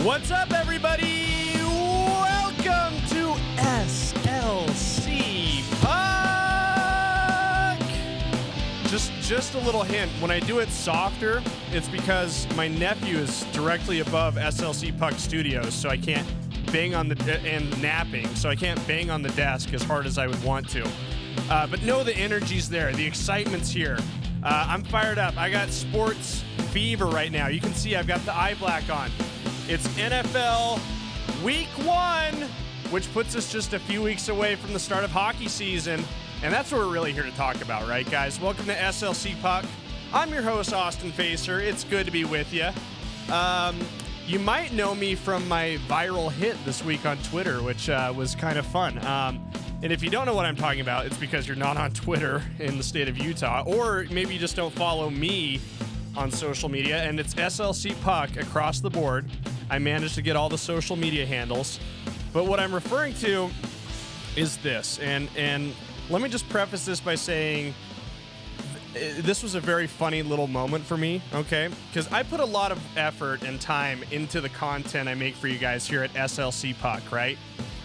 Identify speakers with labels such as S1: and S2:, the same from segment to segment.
S1: What's up, everybody? Welcome to SLC Puck. Just a little hint. When I do it softer, it's because my nephew is directly above SLC Puck Studios, so I can't bang on the and napping, so I can't bang on the desk as hard as I would want to. But no, the energy's there. The excitement's here. I'm fired up. I got sports fever right now. You can see I've got the eye black on. It's NFL Week 1, which puts us just a few weeks away from the start of hockey season. And that's what we're really here to talk about, right, guys? Welcome to SLC Puck. I'm your host, Austin Facer. It's good to be with you. You might know me from my viral hit this week on Twitter, which was kind of fun. And if you don't know what I'm talking about, it's because you're not on Twitter in the state of Utah, or maybe you just don't follow me on social media, and it's SLC Puck across the board. I managed to get all the social media handles. But what I'm referring to is this, and let me just preface this by saying this was a very funny little moment for me, okay? Because I put a lot of effort and time into the content I make for you guys here at SLC Puck, right?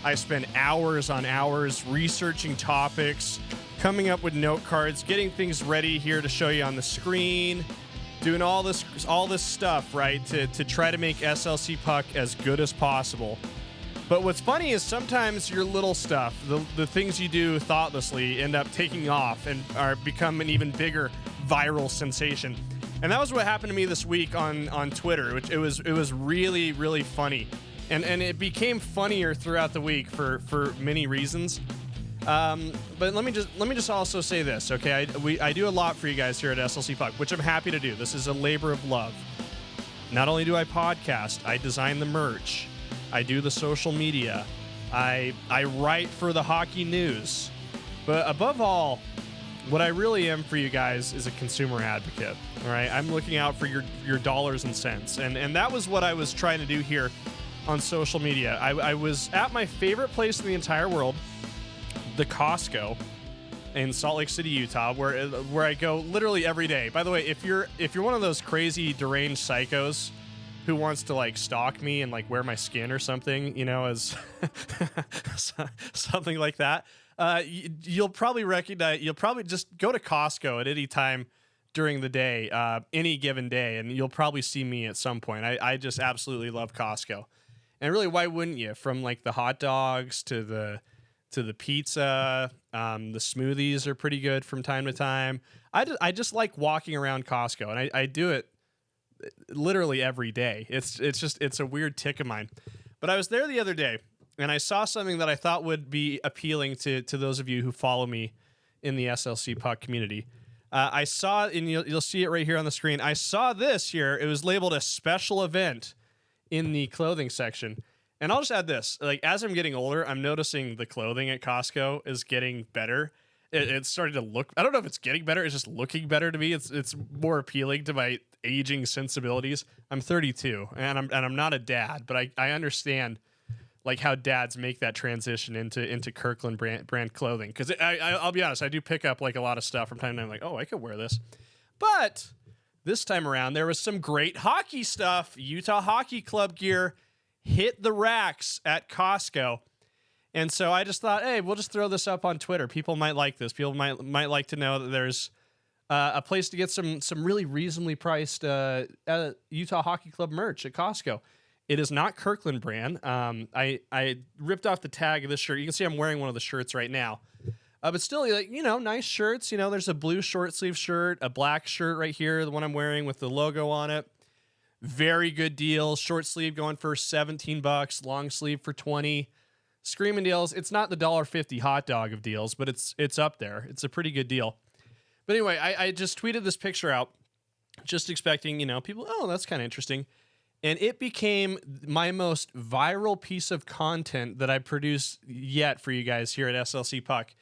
S1: I spend hours on hours researching topics, coming up with note cards, getting things ready here to show you on the screen, doing all this stuff, right, to try to make SLC Puck as good as possible. But what's funny is sometimes your little stuff, the things you do thoughtlessly, end up taking off and become an even bigger viral sensation. And that was what happened to me this week on Twitter, which it was really, really funny. And it became funnier throughout the week for many reasons. But let me just also say this, okay? I do a lot for you guys here at SLC Puck, which I'm happy to do. This is a labor of love. Not only do I podcast, I design the merch, I do the social media, I write for the hockey news. But above all, what I really am for you guys is a consumer advocate. All right, I'm looking out for your dollars and cents, and that was what I was trying to do here on social media. I was at my favorite place in the entire world, the Costco in Salt Lake City, Utah, where I go literally every day. By the way, if you're one of those crazy deranged psychos who wants to like stalk me and like wear my skin or something, you know, as something like that, you'll probably just go to Costco at any time during the day, any given day, and you'll probably see me at some point. I just absolutely love Costco. And really, why wouldn't you? From like the hot dogs to the pizza, the smoothies are pretty good from time to time. I just like walking around Costco, and I do it literally every day. It's a weird tick of mine. But I was there the other day, and I saw something that I thought would be appealing to those of you who follow me in the SLC Puck community. I saw, and you'll see it right here on the screen. I saw this here. It was labeled a special event in the clothing section. And I'll just add this, like, as I'm getting older, I'm noticing the clothing at Costco is getting better. It's starting to look, I don't know if it's getting better, it's just looking better to me. It's more appealing to my aging sensibilities. I'm 32 and I'm not a dad, but I understand like how dads make that transition into Kirkland brand clothing. Cause I'll be honest, I do pick up like a lot of stuff from time to time, like, oh, I could wear this. But this time around, there was some great hockey stuff. Utah Hockey Club gear hit the racks at Costco. And so I just thought, hey, we'll just throw this up on Twitter. People might like this. People might like to know that there's a place to get some really reasonably priced Utah Hockey Club merch at Costco. It is not Kirkland brand. I ripped off the tag of this shirt. You can see I'm wearing one of the shirts right now. But still, like, you know, nice shirts. You know, there's a blue short sleeve shirt, a black shirt right here, the one I'm wearing with the logo on it. Very good deals. Short sleeve going for $17, long sleeve for $20. Screaming deals. It's not the $1.50 hot dog of deals, but it's up there. It's a pretty good deal. But anyway, I just tweeted this picture out, just expecting, you know, people, oh, that's kind of interesting. And it became my most viral piece of content that I produced yet for you guys here at SLC Puck.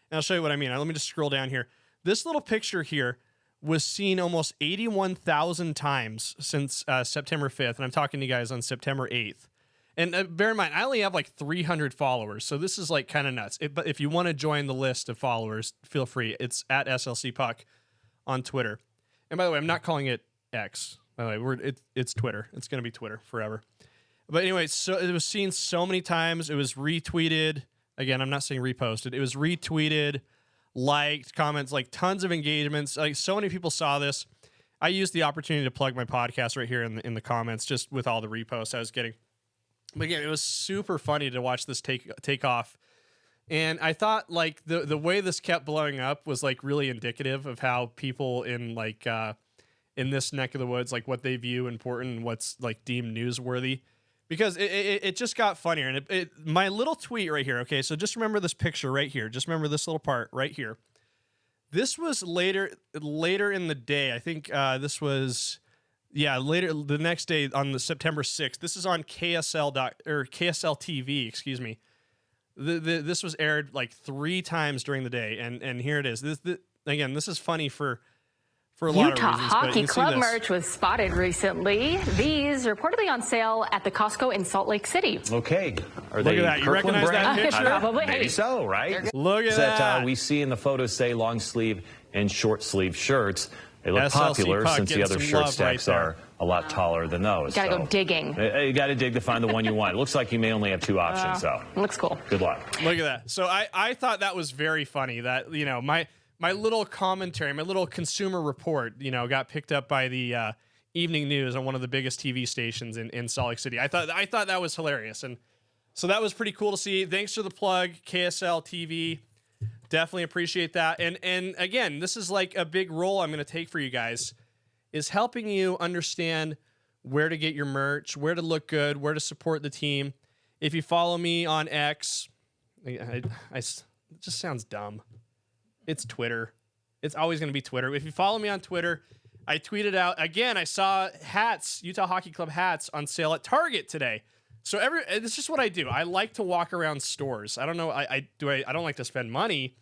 S1: And I'll show you what I mean. Let me just scroll down here. This little picture here was seen almost 81,000 times since September 5th. And I'm talking to you guys on September 8th. And bear in mind, I only have like 300 followers. So this is like kind of nuts. But if you want to join the list of followers, feel free. It's at SLC Puck on Twitter. And by the way, I'm not calling it X. By the way, it's Twitter. It's going to be Twitter forever. But anyway, so it was seen so many times. It was retweeted. Again, I'm not saying reposted. It was retweeted, liked, comments, like tons of engagements. Like so many people saw this. I used the opportunity to plug my podcast right here in the comments, just with all the reposts I was getting. But again, it was super funny to watch this take off. And I thought like the way this kept blowing up was like really indicative of how people in like in this neck of the woods, like what they view important and what's like deemed newsworthy. Because it just got funnier. And my little tweet right here, okay, so just remember this picture right here. Just remember this little part right here. This was later in the day. I think this was, later the next day on the September 6th. This is on KSL TV, excuse me. This was aired like 3 times during the day, and here it is. This is funny for a lot of reasons.
S2: Utah Hockey Club merch was spotted recently. These reportedly on sale at the Costco in Salt Lake City.
S3: Okay.
S1: Look at that. You recognize that picture?
S2: Probably.
S3: Maybe so, right?
S1: Look at that.
S3: We see in the photos say long sleeve and short sleeve shirts. They look
S1: SLC
S3: popular
S1: Puck
S3: since the other shirt stacks are a lot taller than those.
S2: You gotta go digging.
S3: You gotta dig to find the one you want. It looks like you may only have 2 options, so.
S2: Looks cool.
S3: Good luck.
S1: Look at that. So I thought that was very funny that, you know, my little commentary, my little consumer report, you know, got picked up by the evening news on one of the biggest TV stations in Salt Lake City. I thought that was hilarious. And so that was pretty cool to see. Thanks for the plug, KSL TV. Definitely appreciate that. And again, this is like a big role I'm going to take for you guys, is helping you understand where to get your merch, where to look good, where to support the team. If you follow me on X, it just sounds dumb. It's Twitter. It's always going to be Twitter. If you follow me on Twitter, I tweeted out, again, I saw hats, Utah Hockey Club hats on sale at Target today. So it's just what I do. I like to walk around stores. I don't know. I don't like to spend money,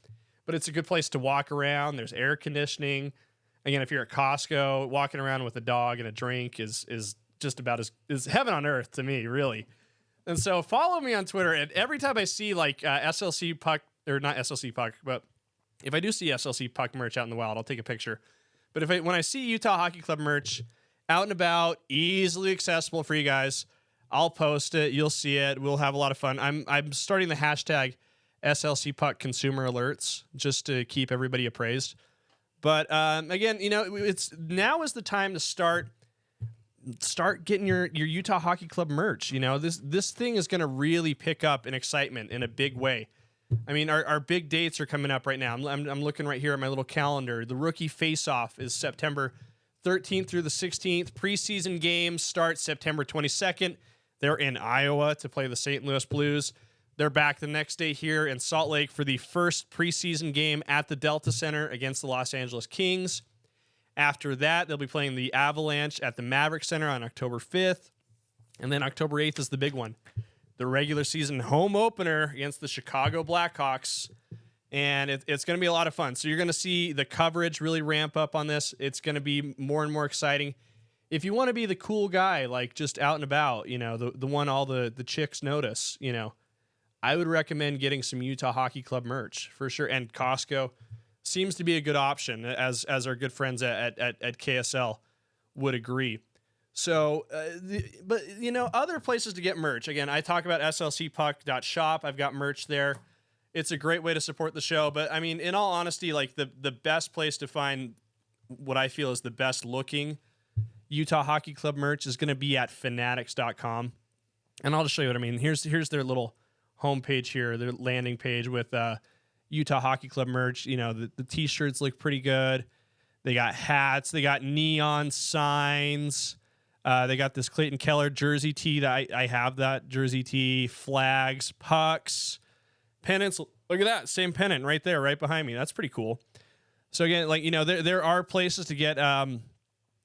S1: but it's a good place to walk around. There's air conditioning. Again, if you're at Costco, walking around with a dog and a drink is just about is heaven on earth to me, really. And so follow me on Twitter. And every time I see like SLC Puck, or not SLC Puck, but if I do see SLC Puck merch out in the wild, I'll take a picture. But when I see Utah Hockey Club merch out and about, easily accessible for you guys, I'll post it. You'll see it. We'll have a lot of fun. I'm starting the hashtag SLC Puck consumer alerts just to keep everybody appraised. But again, you know, now is the time to start getting your Utah Hockey Club merch. You know, this thing is going to really pick up in excitement in a big way. I mean, our big dates are coming up right now. I'm looking right here at my little calendar. The rookie face-off is September 13th through the 16th. Preseason games start September 22nd. They're in Iowa to play the St. Louis Blues. They're back the next day here in Salt Lake for the first preseason game at the Delta Center against the Los Angeles Kings. After that, they'll be playing the Avalanche at the Maverick Center on October 5th. And then October 8th is the big one. The regular season home opener against the Chicago Blackhawks. And it's going to be a lot of fun. So you're going to see the coverage really ramp up on this. It's going to be more and more exciting. If you want to be the cool guy, like just out and about, you know, the one all the chicks notice, you know, I would recommend getting some Utah Hockey Club merch for sure. And Costco seems to be a good option, as our good friends at KSL would agree. So, but you know, other places to get merch. Again, I talk about slcpuck.shop. I've got merch there. It's a great way to support the show. But I mean, in all honesty, like the best place to find what I feel is the best looking Utah Hockey Club merch is going to be at fanatics.com. And I'll just show you what I mean. Here's their little homepage here, their landing page with Utah Hockey Club merch. You know, the t-shirts look pretty good. They got hats. They got neon signs. They got this Clayton Keller jersey tee that I have that jersey tee, flags, pucks, pennants. Look at that. Same pennant right there, right behind me. That's pretty cool. So again, like, you know, there are places to get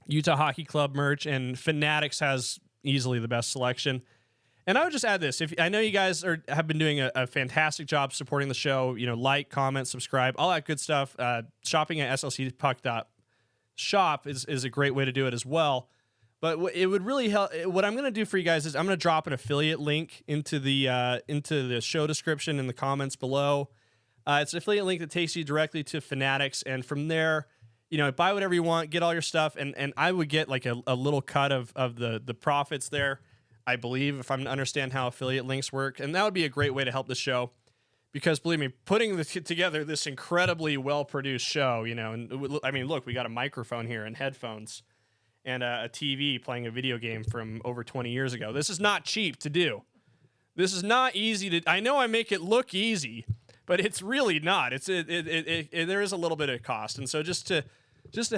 S1: Utah Hockey Club merch, and Fanatics has easily the best selection. And I would just add this. I know you guys have been doing a fantastic job supporting the show, you know, like, comment, subscribe, all that good stuff. Shopping at slcpuck.shop is a great way to do it as well. But it would really help. What I'm going to do for you guys is I'm going to drop an affiliate link into the show description in the comments below. It's an affiliate link that takes you directly to Fanatics, and from there, you know, buy whatever you want, get all your stuff, and I would get like a little cut of the profits there. I believe, if I'm to understand how affiliate links work. And that would be a great way to help the show. Because believe me, putting together this incredibly well-produced show, and I mean, look, we got a microphone here and headphones and a TV playing a video game from over 20 years ago. This is not cheap to do. This is not easy to. I know I make it look easy, but it's really not. There is a little bit of cost, and so just to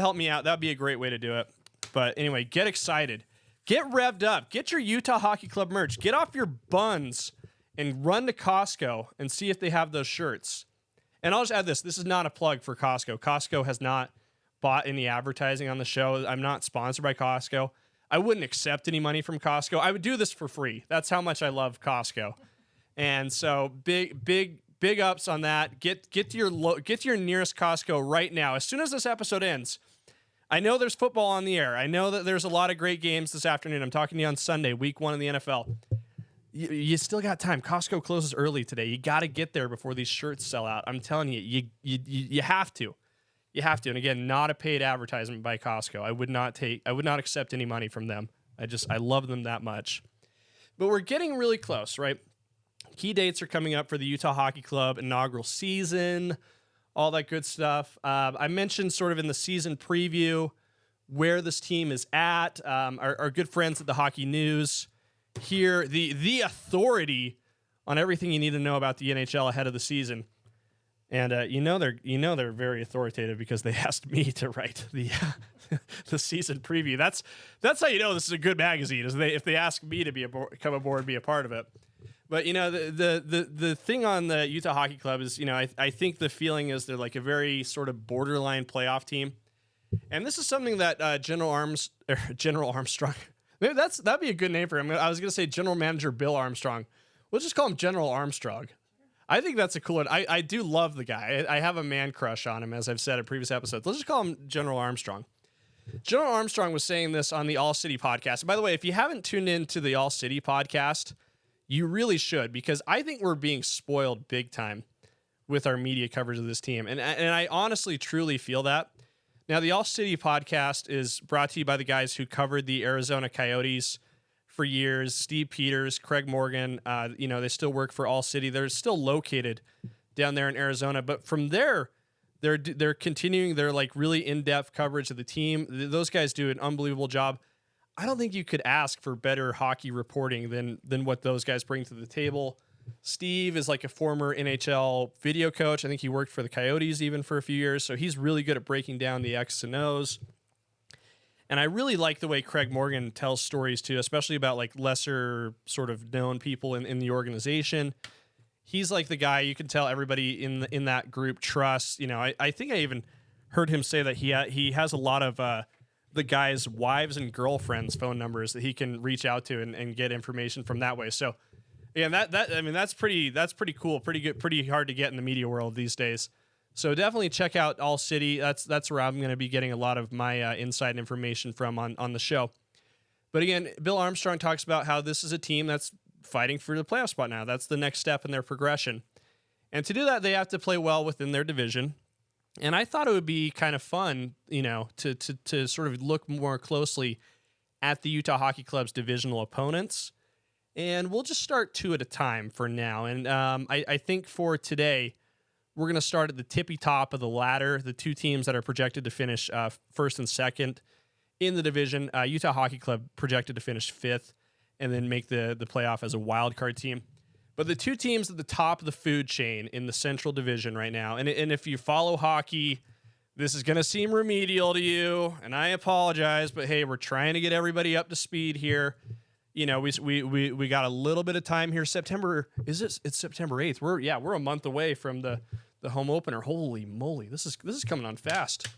S1: help me out, that'd be a great way to do it. But anyway, get excited, get revved up, get your Utah Hockey Club merch, get off your buns, and run to Costco and see if they have those shirts. And I'll just add this. This is not a plug for Costco. Costco has not bought any advertising on the show. I'm not sponsored by Costco. I wouldn't accept any money from Costco. I would do this for free. That's how much I love Costco. And so big ups on that. Get to your nearest Costco right now. As soon as this episode ends, I know there's football on the air. I know that there's a lot of great games this afternoon. I'm talking to you on Sunday, week 1 in the NFL. You still got time. Costco closes early today. You got to get there before these shirts sell out. I'm telling you, you have to. You have to. And again, not a paid advertisement by Costco. I would not accept any money from them. I love them that much. But we're getting really close, right? Key dates are coming up for the Utah Hockey Club inaugural season, all that good stuff. I mentioned sort of in the season preview where this team is at. Our good friends at the Hockey News here, the authority on everything you need to know about the NHL ahead of the season. And they're very authoritative because they asked me to write the season preview. That's how you know this is a good magazine, is if they ask me to come aboard and be a part of it. But the thing on the Utah Hockey Club is, I think the feeling is they're like a very sort of borderline playoff team. And this is something that General Armstrong, maybe that'd be a good name for him. I was going to say General Manager Bill Armstrong. We'll just call him General Armstrong. I think that's a cool one. I do love the guy. I have a man crush on him, as I've said in previous episodes. Let's just call him General Armstrong. General Armstrong was saying this on the All City podcast. And by the way, if you haven't tuned into the All City podcast, you really should, because I think we're being spoiled big time with our media coverage of this team. And I honestly, truly feel that. Now, the All City podcast is brought to you by the guys who covered the Arizona Coyotes for years. Steve Peters, Craig Morgan, they still work for All City. They're still located down there in Arizona. But from there, they're continuing their like really in-depth coverage of the team. Those guys do an unbelievable job. I don't think you could ask for better hockey reporting than what those guys bring to the table. Steve is like a former NHL video coach. I think he worked for the Coyotes even for a few years. So he's really good at breaking down the X's and O's. And I really like the way Craig Morgan tells stories too, especially about like lesser sort of known people in the organization. He's like the guy you can tell everybody in that group trusts. I think I even heard him say that he has a lot of the guys' wives and girlfriends' phone numbers that he can reach out to and get information from that way. So yeah, that's pretty cool, pretty good, pretty hard to get in the media world these days. So definitely check out All City. That's where I'm going to be getting a lot of my inside information from on the show. But again, Bill Armstrong talks about how this is a team that's fighting for the playoff spot now. That's the next step in their progression. And to do that, they have to play well within their division. And I thought it would be kind of fun, to sort of look more closely at the Utah Hockey Club's divisional opponents. And we'll just start 2 at a time for now. And I think for today, we're going to start at the tippy top of the ladder, the 2 teams that are projected to finish first and second in the division. Utah Hockey Club projected to finish 5th and then make the playoff as a wild card team. But the 2 teams at the top of the food chain in the Central Division right now, and if you follow hockey, this is going to seem remedial to you, and I apologize, but hey, we're trying to get everybody up to speed here. We got a little bit of time here. September, it's September 8th. We're a month away from the home opener. Holy moly, this is coming on fast.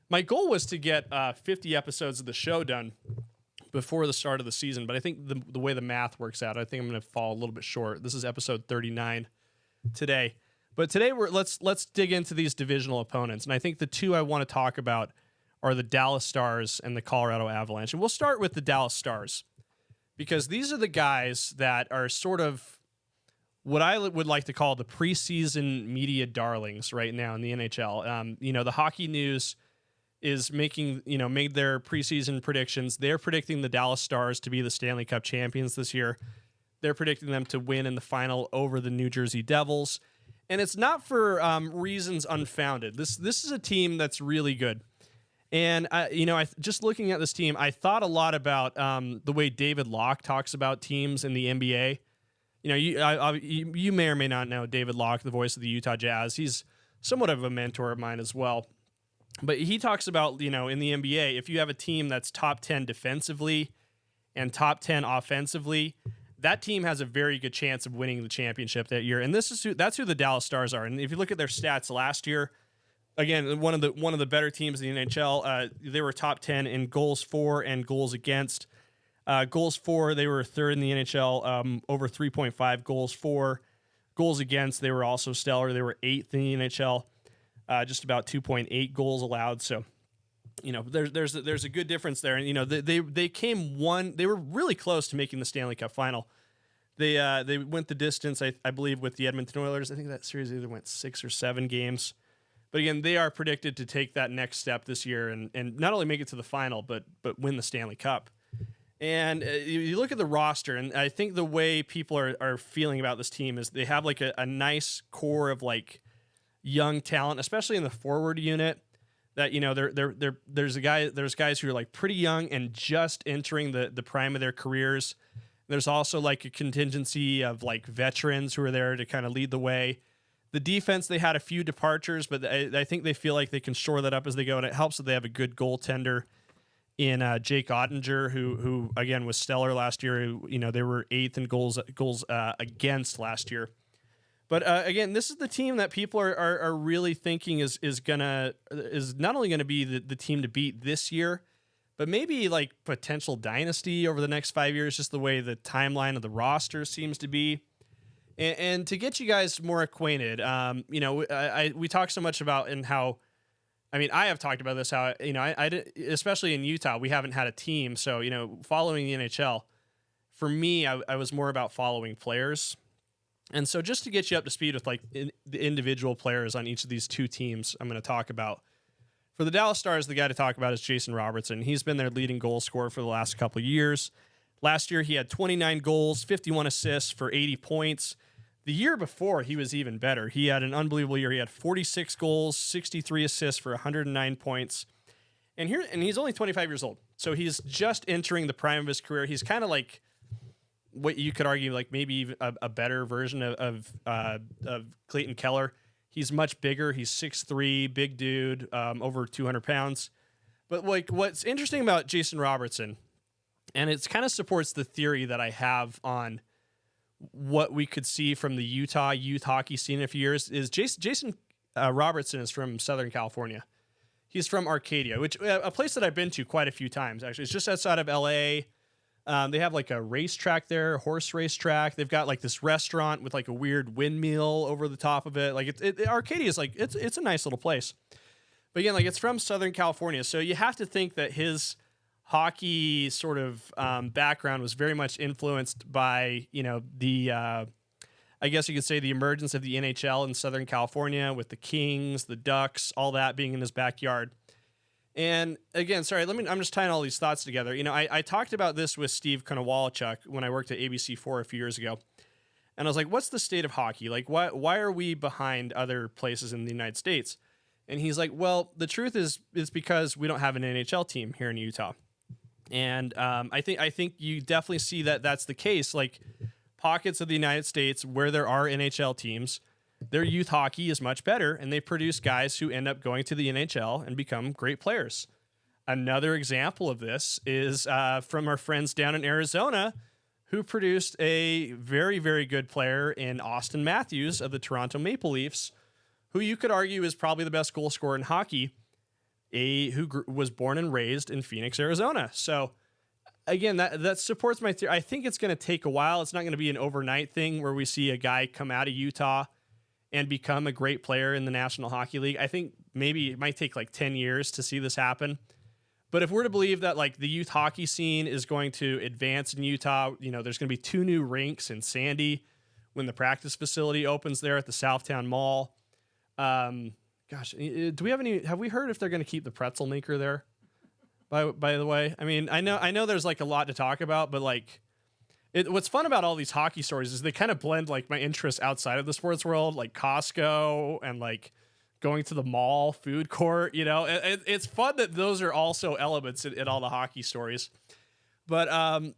S1: My goal was to get 50 episodes of the show done before the start of the season, but I think the way the math works out, I think I'm going to fall a little bit short. This is episode 39 today. But today let's dig into these divisional opponents. And I think the 2 I want to talk about are the Dallas Stars and the Colorado Avalanche. And we'll start with the Dallas Stars, because these are the guys that are sort of what I would like to call the preseason media darlings right now in the NHL. The Hockey News is made their preseason predictions. They're predicting the Dallas Stars to be the Stanley Cup champions this year. They're predicting them to win in the final over the New Jersey Devils. And it's not for reasons unfounded. This is a team that's really good. And, just looking at this team, I thought a lot about the way David Locke talks about teams in the NBA. You may or may not know David Locke, the voice of the Utah Jazz. He's somewhat of a mentor of mine as well. But he talks about, in the NBA, if you have a team that's top 10 defensively and top 10 offensively, that team has a very good chance of winning the championship that year. And that's who the Dallas Stars are. And if you look at their stats last year, again, one of the better teams in the NHL, they were top 10 in goals for and goals against. Goals for, they were third in the NHL, over 3.5 goals for. Goals against, they were also stellar. They were eighth in the NHL. Just about 2.8 goals allowed. So, there's a good difference there. And, they were really close to making the Stanley Cup final. They went the distance, I believe, with the Edmonton Oilers. I think that series either went 6 or 7 games. But again, they are predicted to take that next step this year and not only make it to the final, but win the Stanley Cup. And you look at the roster, and I think the way people are feeling about this team is they have like a nice core of like young talent, especially in the forward unit. That there's guys who are like pretty young and just entering the prime of their careers. There's also like a contingency of like veterans who are there to kind of lead the way. The defense, they had a few departures, but I think they feel like they can shore that up as they go, and it helps that they have a good goaltender in Jake Ottinger, who again was stellar last year. They were 8th in goals against last year. But again, this is the team that people are really thinking is not only gonna be the team to beat this year, but maybe like potential dynasty over the next 5 years. Just the way the timeline of the roster seems to be. And to get you guys more acquainted, we talk so much about I have talked about this, how, especially in Utah, we haven't had a team. So, following the NHL, for me, I was more about following players. And so just to get you up to speed with like the individual players on each of these two teams I'm going to talk about. For the Dallas Stars, the guy to talk about is Jason Robertson. He's been their leading goal scorer for the last couple of years. Last year, he had 29 goals, 51 assists for 80 points. The year before, he was even better. He had an unbelievable year. He had 46 goals, 63 assists for 109 points. And he's only 25 years old. So he's just entering the prime of his career. He's kind of like what you could argue, like maybe a better version of Clayton Keller. He's much bigger. He's 6'3", big dude, over 200 pounds. But like what's interesting about Jason Robertson, and it kind of supports the theory that I have on what we could see from the Utah youth hockey scene in a few years, is Jason Robertson is from Southern California. He's from Arcadia, which a place that I've been to quite a few times, actually. It's just outside of LA. They have like a racetrack there, a horse racetrack. They've got like this restaurant with like a weird windmill over the top of it. Like Arcadia is like, it's a nice little place. But again, like it's from Southern California. So you have to think that his hockey sort of background was very much influenced by, I guess you could say the emergence of the NHL in Southern California with the Kings, the Ducks, all that being in his backyard. And again, I'm just tying all these thoughts together. I talked about this with Steve Konowalchuk when I worked at ABC4 a few years ago. And I was like, what's the state of hockey? Like, why are we behind other places in the United States? And he's like, well, the truth is because we don't have an NHL team here in Utah. And I think you definitely see that that's the case. Like pockets of the United States where there are NHL teams, their youth hockey is much better, and they produce guys who end up going to the NHL and become great players. Another example of this is from our friends down in Arizona, who produced a very, very good player in Austin Matthews of the Toronto Maple Leafs, who you could argue is probably the best goal scorer in hockey, who was born and raised in Phoenix, Arizona. So again, that supports my theory. I think it's going to take a while. It's not going to be an overnight thing where we see a guy come out of Utah and become a great player in the National Hockey League. I think maybe it might take like 10 years to see this happen. But if we're to believe that like the youth hockey scene is going to advance in Utah, there's going to be 2 new rinks in Sandy when the practice facility opens there at the Southtown Mall. Gosh, do we have we heard if they're going to keep the pretzel maker there? By the way, I mean, I know there's like a lot to talk about, but like, what's fun about all these hockey stories is they kind of blend like my interests outside of the sports world, like Costco and like going to the mall, food court. It's fun that those are also elements in all the hockey stories. But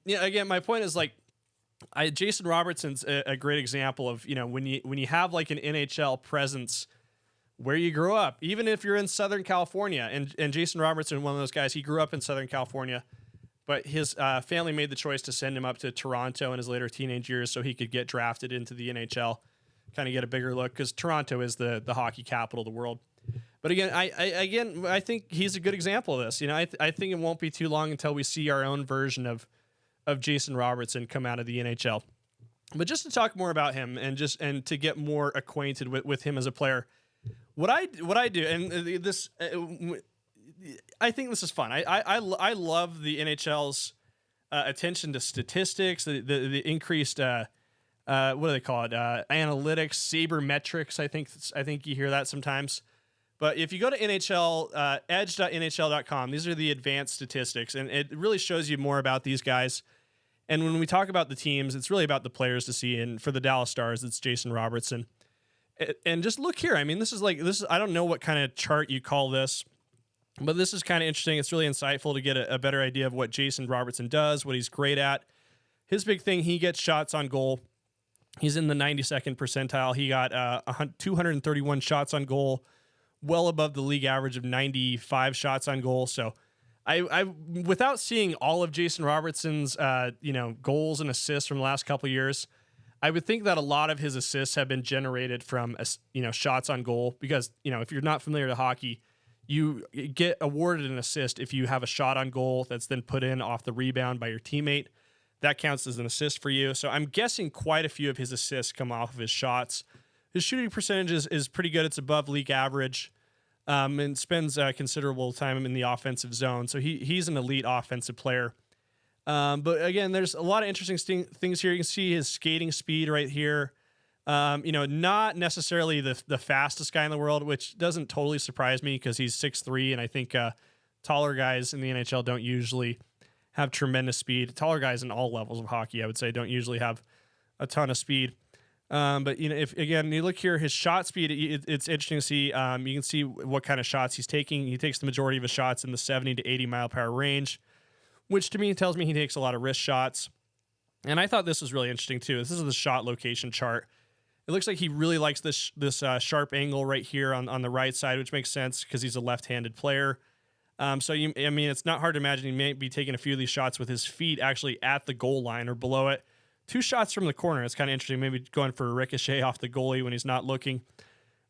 S1: again, my point is like, Jason Robertson's a great example of when you have like an NHL presence where you grew up, even if you're in Southern California, and Jason Robertson, one of those guys, he grew up in Southern California, but his family made the choice to send him up to Toronto in his later teenage years so he could get drafted into the NHL, kind of get a bigger look, because Toronto is the hockey capital of the world. But again, I think he's a good example of this. I think it won't be too long until we see our own version of Jason Robertson come out of the NHL. But just to talk more about him and to get more acquainted with him as a player, what I do, and this, I think this is fun. I love the NHL's attention to statistics, the increased what do they call it? Analytics, sabermetrics. I think you hear that sometimes. But if you go to edge.nhl.com, these are the advanced statistics, and it really shows you more about these guys. And when we talk about the teams, it's really about the players to see. And for the Dallas Stars, it's Jason Robertson. And just look here. I mean, this is I don't know what kind of chart you call this, but this is kind of interesting. It's really insightful to get a better idea of what Jason Robertson does, what he's great at. His big thing, he gets shots on goal. He's in the 92nd percentile. He got 231 shots on goal, well above the league average of 95 shots on goal. So I without seeing all of Jason Robertson's goals and assists from the last couple of years, I would think that a lot of his assists have been generated from shots on goal, because if you're not familiar with hockey, you get awarded an assist if you have a shot on goal that's then put in off the rebound by your teammate. That counts as an assist for you. So I'm guessing quite a few of his assists come off of his shots. His shooting percentage is pretty good. It's above league average, and spends considerable time in the offensive zone. So he's an elite offensive player. But again, there's a lot of interesting things here. You can see his skating speed right here. Not necessarily the fastest guy in the world, which doesn't totally surprise me because he's 6'3", and I think taller guys in the NHL don't usually have tremendous speed. Taller guys in all levels of hockey, I would say, don't usually have a ton of speed. But if again you look here, his shot speed, it's interesting to see. You can see what kind of shots he's taking. He takes the majority of his shots in the 70 to 80 mile per hour range, which to me tells me he takes a lot of wrist shots. And I thought this was really interesting too. This is the shot location chart. It looks like he really likes this sharp angle right here on the right side, which makes sense because he's a left-handed player. It's not hard to imagine he may be taking a few of these shots with his feet actually at the goal line or below it. 2 shots from the corner. It's kind of interesting. Maybe going for a ricochet off the goalie when he's not looking.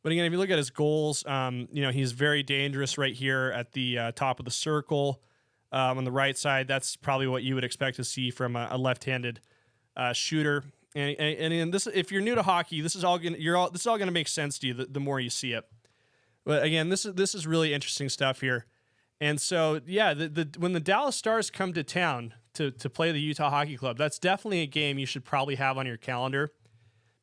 S1: But again, if you look at his goals, he's very dangerous right here at the top of the circle. On the right side, that's probably what you would expect to see from a left-handed shooter. And this, if you're new to hockey, this is all gonna make sense to you the more you see it. But again, this is really interesting stuff here. And so, yeah, when the Dallas Stars come to town to play the Utah Hockey Club, that's definitely a game you should probably have on your calendar,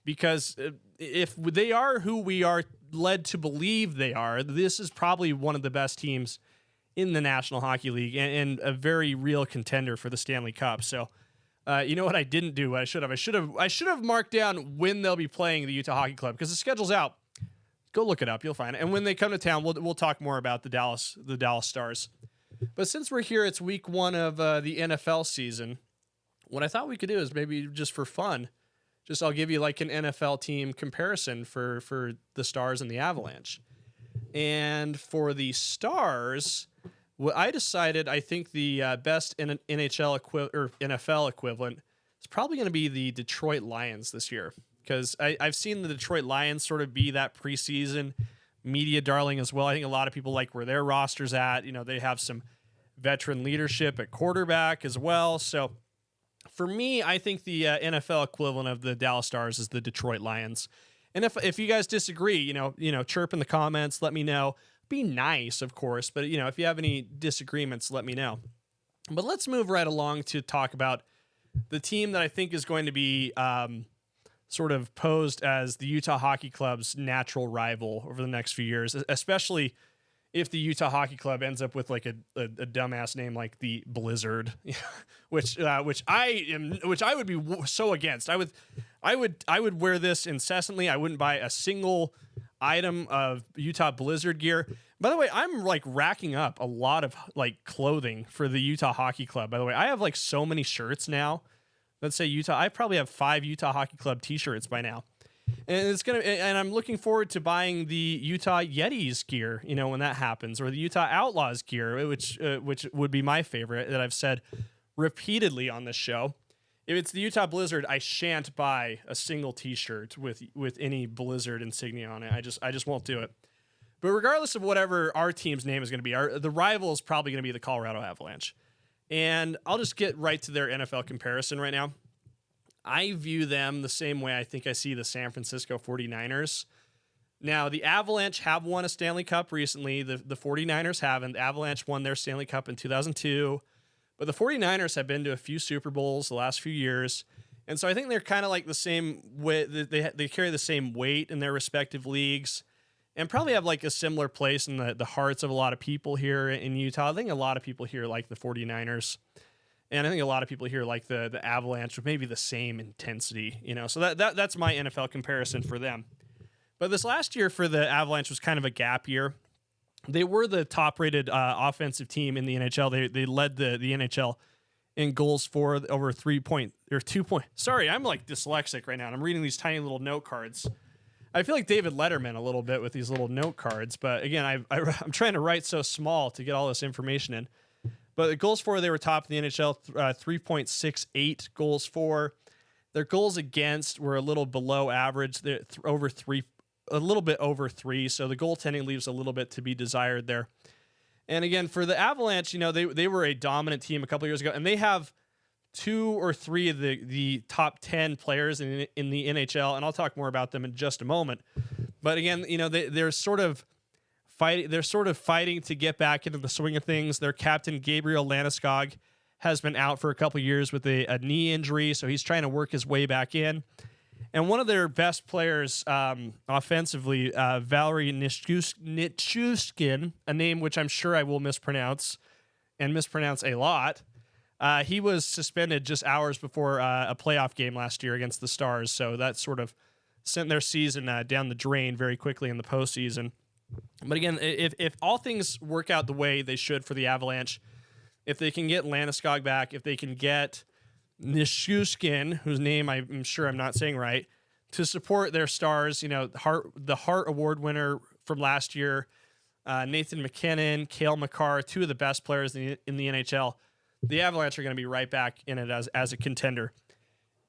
S1: because if they are who we are led to believe they are, this is probably one of the best teams in the National Hockey League and a very real contender for the Stanley Cup. So, you know what I didn't do? What I should have marked down when they'll be playing the Utah Hockey Club, because the schedule's out. Go look it up. You'll find it. And when they come to town, we'll talk more about the Dallas Stars. But since we're here, it's week 1 of the NFL season. What I thought we could do is maybe just for fun, I'll give you like an NFL team comparison for the Stars and the Avalanche. And for the Stars, what I decided, I think the best NFL equivalent is probably going to be the Detroit Lions this year, because I've seen the Detroit Lions sort of be that preseason media darling as well. I think a lot of people like where their roster's at. They have some veteran leadership at quarterback as well. So for me, I think the NFL equivalent of the Dallas Stars is the Detroit Lions. And if you guys disagree, chirp in the comments, let me know. Be nice, of course, but if you have any disagreements, let me know. But let's move right along to talk about the team that I think is going to be sort of posed as the Utah Hockey Club's natural rival over the next few years, especially if the Utah Hockey Club ends up with like a dumbass name like the Blizzard, which I would be so against. I would wear this incessantly. I wouldn't buy a single item of Utah Blizzard gear. By the way, I'm like racking up a lot of like clothing for the Utah Hockey Club. By the way, I have like so many shirts now. Let's say Utah. I probably have 5 Utah Hockey Club t-shirts by now. And I'm looking forward to buying the Utah Yetis gear, when that happens, or the Utah Outlaws gear, which would be my favorite that I've said repeatedly on this show. If it's the Utah Blizzard, I shan't buy a single t-shirt with any Blizzard insignia on it. I just won't do it. But regardless of whatever our team's name is going to be, the rival is probably going to be the Colorado Avalanche. And I'll just get right to their NFL comparison right now. I view them the same way I think I see the San Francisco 49ers. Now, the Avalanche have won a Stanley Cup recently. The 49ers haven't. The Avalanche won their Stanley Cup in 2002. But the 49ers have been to a few Super Bowls the last few years. And so I think they're kind of like the same way. They carry the same weight in their respective leagues and probably have like a similar place in the hearts of a lot of people here in Utah. I think a lot of people here like the 49ers. And I think a lot of people here like the Avalanche with maybe the same intensity, So that's my NFL comparison for them. But this last year for the Avalanche was kind of a gap year. They were the top-rated offensive team in the NHL. They led the NHL in goals for over 2 point. Sorry, I'm like dyslexic right now. And I'm reading these tiny little note cards. I feel like David Letterman a little bit with these little note cards. But again, I'm trying to write so small to get all this information in. But the goals for, they were top in the NHL, 3.68 goals for. Their goals against were a little below average. They're over 3, a little bit over 3. So the goaltending leaves a little bit to be desired there. And again, for the Avalanche, they were a dominant team a couple years ago, and they have 2 or 3 of the top 10 players in the NHL, and I'll talk more about them in just a moment. But again, they're sort of fighting to get back into the swing of things. Their captain, Gabriel Landeskog, has been out for a couple years with a knee injury, so he's trying to work his way back in. And one of their best players offensively, Valery Nichushkin, a name which I'm sure I will mispronounce a lot, he was suspended just hours before a playoff game last year against the Stars, so that sort of sent their season down the drain very quickly in the postseason. But again, if all things work out the way they should for the Avalanche, if they can get Landeskog back, if they can get Nichushkin, whose name I'm sure I'm not saying right, to support their stars, the Hart Award winner from last year, Nathan McKinnon, Cale Makar, 2 of the best players in the NHL, the Avalanche are going to be right back in it as a contender.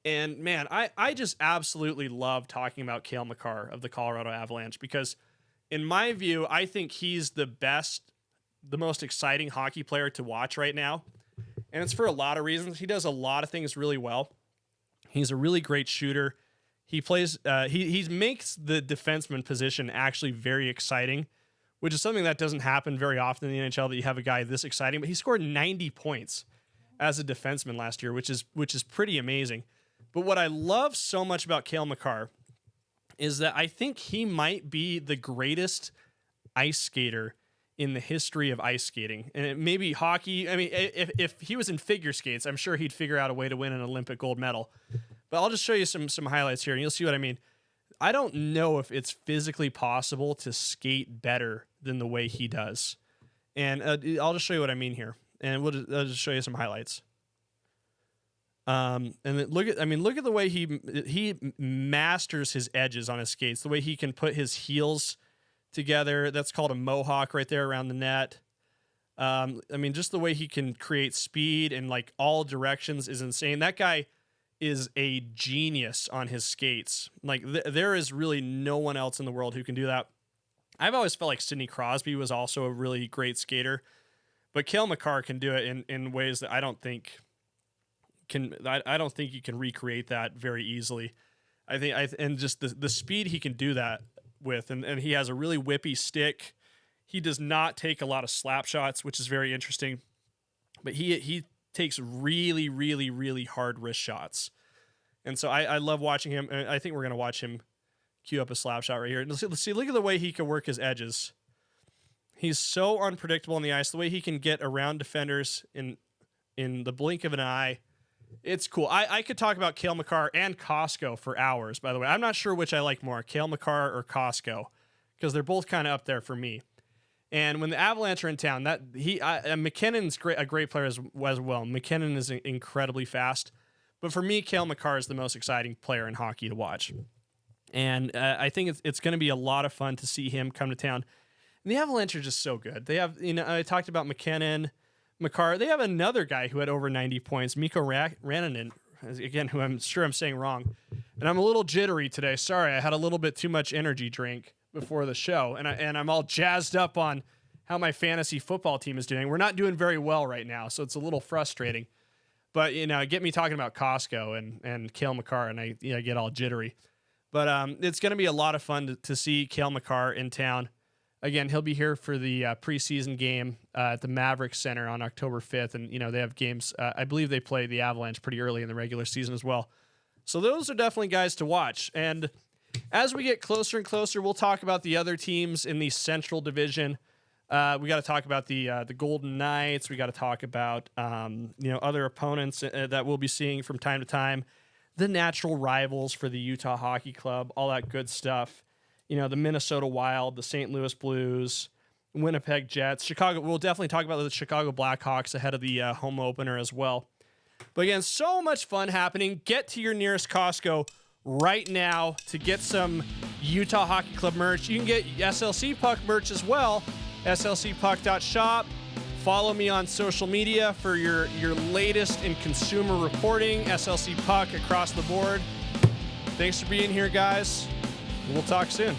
S1: And man, I just absolutely love talking about Cale Makar of the Colorado Avalanche because in my view, I think he's the most exciting hockey player to watch right now. And it's for a lot of reasons. He does a lot of things really well. He's a really great shooter. He plays, he makes the defenseman position actually very exciting, which is something that doesn't happen very often in the NHL, that you have a guy this exciting. But he scored 90 points as a defenseman last year, which is pretty amazing. But what I love so much about Cale Makar is that I think he might be the greatest ice skater in the history of ice skating. And it may be hockey. I mean, if he was in figure skates, I'm sure he'd figure out a way to win an Olympic gold medal. But I'll just show you some highlights here, and you'll see what I mean. I don't know if it's physically possible to skate better than the way he does. And I'll just show you what I mean here. And I'll just show you some highlights. And look at the way he masters his edges on his skates, the way he can put his heels together. That's called a mohawk right there around the net. Just the way he can create speed in like all directions is insane. That guy is a genius on his skates. Like there is really no one else in the world who can do that. I've always felt like Sidney Crosby was also a really great skater, but Cale Makar can do it in ways that I don't think you can recreate that very easily. And just the speed he can do that with, and he has a really whippy stick. He does not take a lot of slap shots, which is very interesting, but he takes really, really, really hard wrist shots. And so I love watching him. I think we're going to watch him cue up a slap shot right here. Let's see, look at the way he can work his edges. He's so unpredictable on the ice. The way he can get around defenders in the blink of an eye. It's cool. I could talk about Cale Makar and Costco for hours, by the way. I'm not sure which I like more, Cale Makar or Costco, because they're both kind of up there for me. And when the Avalanche are in town, McKinnon's a great player as well. McKinnon is incredibly fast. But for me, Cale Makar is the most exciting player in hockey to watch. And I think it's going to be a lot of fun to see him come to town. And the Avalanche are just so good. They have, I talked about McKinnon, Makar. They have another guy who had over 90 points, Mikko Rantanen, again, who I'm sure I'm saying wrong. And I'm a little jittery today. Sorry, I had a little bit too much energy drink before the show. And I'm all jazzed up on how my fantasy football team is doing. We're not doing very well right now, so it's a little frustrating. But, get me talking about Costco and Cale Makar, and I get all jittery. But it's going to be a lot of fun to see Cale Makar in town. Again, he'll be here for the preseason game at the Mavericks Center on October 5th. And, they have games. I believe they play the Avalanche pretty early in the regular season as well. So those are definitely guys to watch. And as we get closer and closer, we'll talk about the other teams in the Central Division. We got to talk about the Golden Knights. We got to talk about other opponents that we'll be seeing from time to time, the natural rivals for the Utah Hockey Club, all that good stuff. The Minnesota Wild, the St. Louis Blues, Winnipeg Jets, Chicago. We'll definitely talk about the Chicago Blackhawks ahead of the home opener as well. But again, so much fun happening. Get to your nearest Costco right now to get some Utah Hockey Club merch. You can get SLC Puck merch as well. slcpuck.shop. Follow me on social media for your latest in consumer reporting. SLC Puck across the board. Thanks for being here, guys. We'll talk soon.